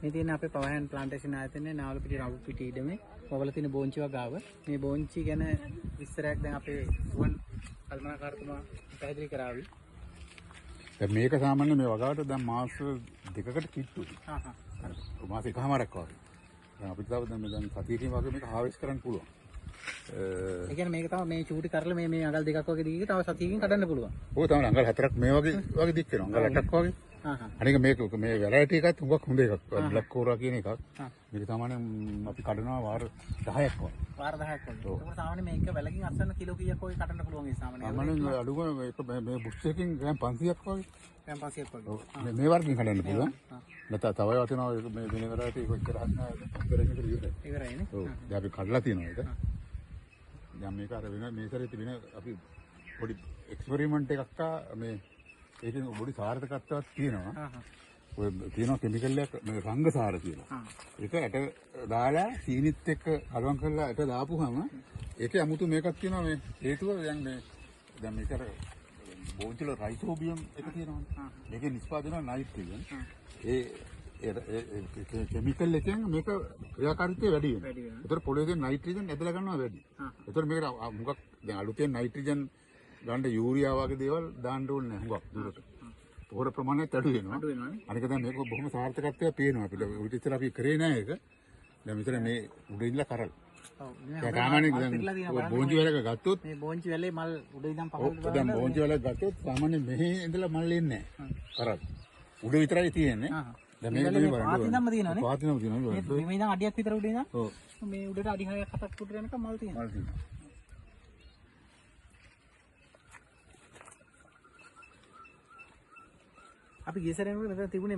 මේ තියෙන අපේ පවර්හෑන්ඩ් ප්ලාන්ටේෂන් ආයතනයේ නාවලපිටිය රවුපිටිය ඉඩමේ ඔයගොල්ලෝ තියෙන බෝංචිව ගාව මේ බෝංචි ගැන විස්තරයක් දැන් අපේ ගුවන් කල්පනාකාරතුමා පැහැදිලි කරાવી. දැන් මේක සාමාන්‍ය මේ වගාවට දැන් මාස දෙකකට කිට්ටුයි. මාස එකමාරක් වගේ. දැන් අපිට තව දැන් සතියකින් වගේ මේක හාවෙස්ට් කරන්න පුළුවන්. ඒ කියන්නේ මේක තමයි මේ චූටි කරලා මේ අඟල් දෙකක් වගේ දිගට තව සතියකින් කඩන්න පුළුවන්. ඔව් තමයි අඟල් 4ක් මේ වගේ දික් වෙනවා. අඟල් 8ක් වගේ. අනික මේ වැරයිටි එකත් හුඟක් හොඳ එකක්. බ්ලැක් කෝරා කියන එකක්. මේක සාමාන්‍යයෙන් අපි කඩනවා වාර 10ක් වගේ. වාර 10ක් වගේ. ඒක සාමාන්‍යයෙන් මේක වැලකින් අස්සන්න කිලෝ කීයක් වගේ කඩන්න පුළුවන් ඒ සාමාන්‍යයෙන්. සාමාන්‍යයෙන් අඩුම මේ බුෂ් එකකින් ග්‍රෑම් 500ක් වගේ. ග්‍රෑම් 500ක් වගේ. ඔව් මේ වර්ගයෙන් කඩන්න පුළුවන්. නැත්නම් තව වටිනවා මේ වෙන වෙලාවට ඒක කොච්චර හත්නා ඉවරයිනේ. ඔව්. දැන් අපි කඩලා තියෙනවා ඒක. දැන් මේක අර වෙන මේ සැරේ තිබෙන අපි පොඩි එක්ස්පෙරිමන්ට් එකක් මේ ඒකෙන් පොඩි සාර්ථකත්වයක් තියෙනවා. ඔය තියෙනවා කෙමිකල් එකක් මේ රංගසාර කියලා. ඒක ඇට දාලා සීනිත් එක්ක කලවම් කරලා ඇට දාපුවාම ඒකේ 아무තු මේකක් තියෙනවා මේ හේතුව දැන් මේක අර බෝන්චිල රයිසෝබියම් එක තියෙනවා. මේකේ නිෂ්පාදනය නයිට්‍රජන්. ඒ කෙමිකල් එකෙන් මේක ක්‍රියාකාරීත්වය වැඩි වෙනවා. ඒතර පොළොවේ නයිට්‍රජන් ඇදලා ගන්නවා වැඩි. ඒතර මේකට මුගක් දැන් අලුතෙන් නයිට්‍රජන් ගන්න යූරියා වගේ දේවල් දාන්න ඕනේ නැහැ හුඟක් දුරට. පොහොර ප්‍රමාණයත් අඩු වෙනවා. අනික දැන් මේක බොහොම සාර්ථකත්වයක් පේනවා අපිට. උඩ ඉස්සර අපි කරේ නැහැ ඒක. දැන් මෙතන මේ උඩ ඉඳලා කරල්. ඔව්. දැන් සාමාන්‍යයෙන් දැන් බෝංචි වැලක ගත්තොත් මේ බෝංචි වැලේ මල් උඩ ඉඳන් පහළට බලන්න. දැන් බෝංචි වැලක ගත්තොත් සාමාන්‍යයෙන් මෙහි ඉඳලා මල් එන්නේ නැහැ. කරල්. උඩ විතරයි තියෙන්නේ. දැන් මේක පාතිනම්ම තියෙනවානේ. පාතිනම්ම තියෙනවා. මේ ඉඳන් අඩියක් විතර උඩ ඉඳන්. ඔව්. මේ උඩට අඩි 6ක් 7ක් උඩට යනකම් මල් තියෙනවා. මල් තියෙනවා. අපි ගියසරේනකොට මෙතන තිබුණේ